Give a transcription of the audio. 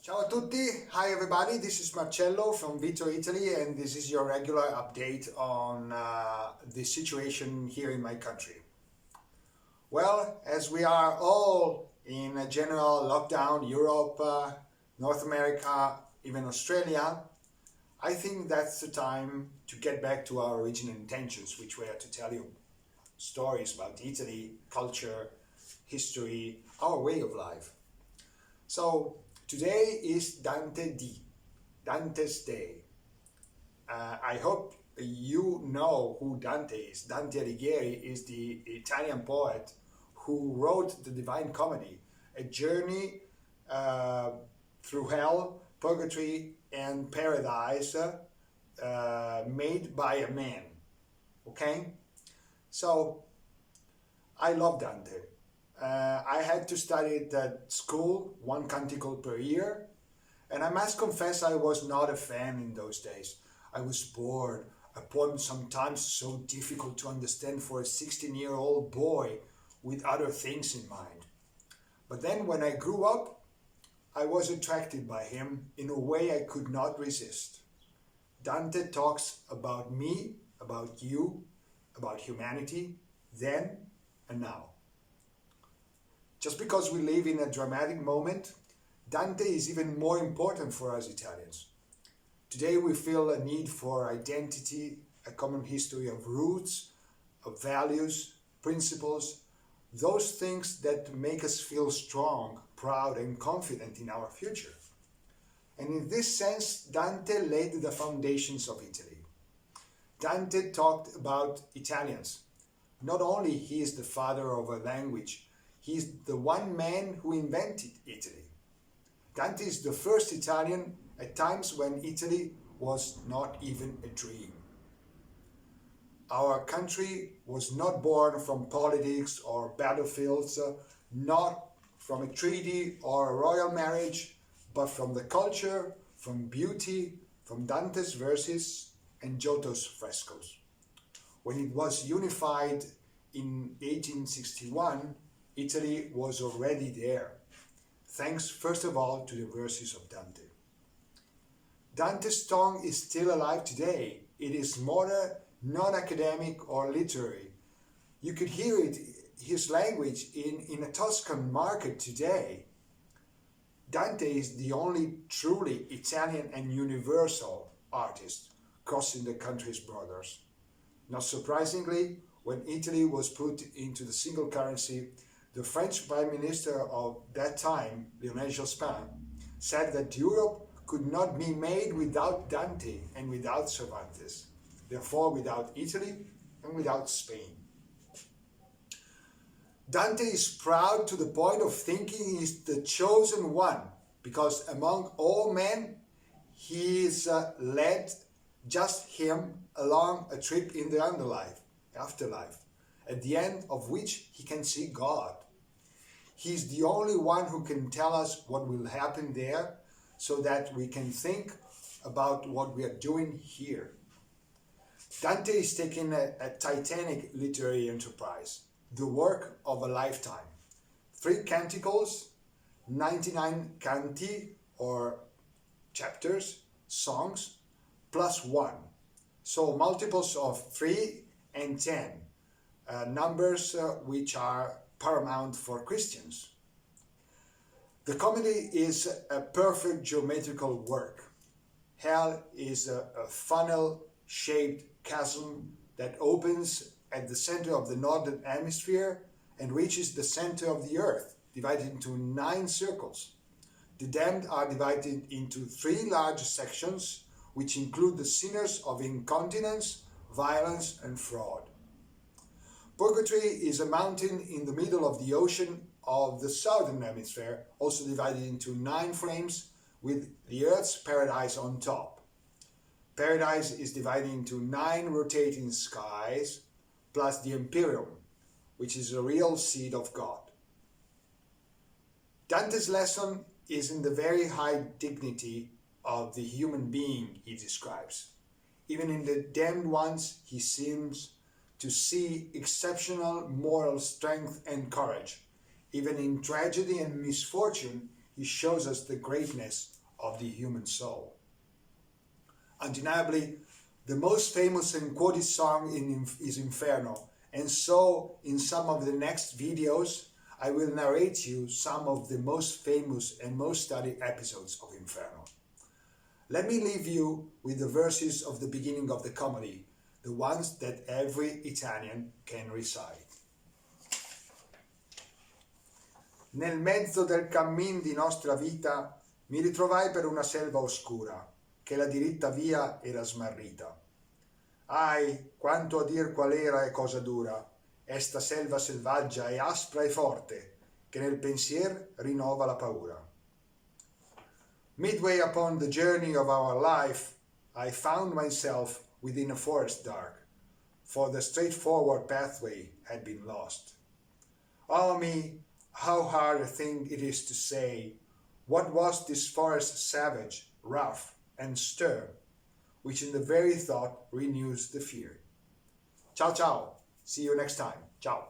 Ciao a tutti, hi everybody, this is Marcello from Vito, Italy, and this is your regular update on the situation here in my country. Well, as we are all in a general lockdown, Europe, North America, even Australia, I think that's the time to get back to our original intentions, which were to tell you stories about Italy, culture, history, our way of life. So today is Dante's Day. I hope you know who Dante is. Dante Alighieri is the Italian poet who wrote the Divine Comedy, a journey through hell, purgatory, and paradise made by a man. Okay? So, I love Dante. I had to study it at school, one canticle per year, and I must confess I was not a fan in those days. I was bored, a poem sometimes so difficult to understand for a 16-year-old boy with other things in mind. But then when I grew up, I was attracted by him in a way I could not resist. Dante talks about me, about you, about humanity, then and now. Just because we live in a dramatic moment, Dante is even more important for us Italians. Today we feel a need for identity, a common history of roots, of values, principles, those things that make us feel strong, proud and confident in our future. And in this sense, Dante laid the foundations of Italy. Dante talked about Italians. Not only he is the father of a language, he is the one man who invented Italy. Dante is the first Italian at times when Italy was not even a dream. Our country was not born from politics or battlefields, not from a treaty or a royal marriage, but from the culture, from beauty, from Dante's verses and Giotto's frescoes. When it was unified in 1861, Italy was already there, thanks first of all to the verses of Dante. Dante's tongue is still alive today. It is modern, non-academic or literary. You could hear it, his language, in a Tuscan market today. Dante is the only truly Italian and universal artist crossing the country's borders. Not surprisingly, when Italy was put into the single currency, the French Prime Minister of that time, Lionel Jospin, said that Europe could not be made without Dante and without Cervantes, therefore without Italy and without Spain. Dante is proud to the point of thinking he is the chosen one, because among all men, he is led just him along a trip in the afterlife, at the end of which he can see God. He is the only one who can tell us what will happen there, so that we can think about what we are doing here. Dante is taking a titanic literary enterprise, the work of a lifetime. 3 canticles, 99 canti or chapters, songs, plus 1. So multiples of 3 and 10, numbers which are paramount for Christians. The comedy is a perfect geometrical work. Hell is a funnel-shaped chasm that opens at the center of the northern hemisphere and reaches the center of the earth, divided into 9 circles. The damned are divided into 3 large sections, which include the sinners of incontinence, violence, and fraud. Purgatory is a mountain in the middle of the ocean of the southern hemisphere, also divided into 9 frames, with the earth's paradise on top. Paradise is divided into 9 rotating skies, plus the Empyrean, which is a real seat of God. Dante's lesson is in the very high dignity of the human being he describes. Even in the damned ones, he seems to see exceptional moral strength and courage. Even in tragedy and misfortune, he shows us the greatness of the human soul. Undeniably, the most famous and quoted song is Inferno, and so in some of the next videos I will narrate you some of the most famous and most studied episodes of Inferno. Let me leave you with the verses of the beginning of the comedy, the ones that every Italian can recite. Nel mezzo del cammin di nostra vita mi ritrovai per una selva oscura, che la diritta via era smarrita. Ahi, quanto a dir qual era e cosa dura, esta selva selvaggia e aspra e forte, che nel pensier rinnova la paura. Midway upon the journey of our life, I found myself within a forest dark, for the straightforward pathway had been lost. Ah me, how hard a thing it is to say, what was this forest savage, rough, and stern, which in the very thought renews the fear. Ciao ciao, see you next time, ciao.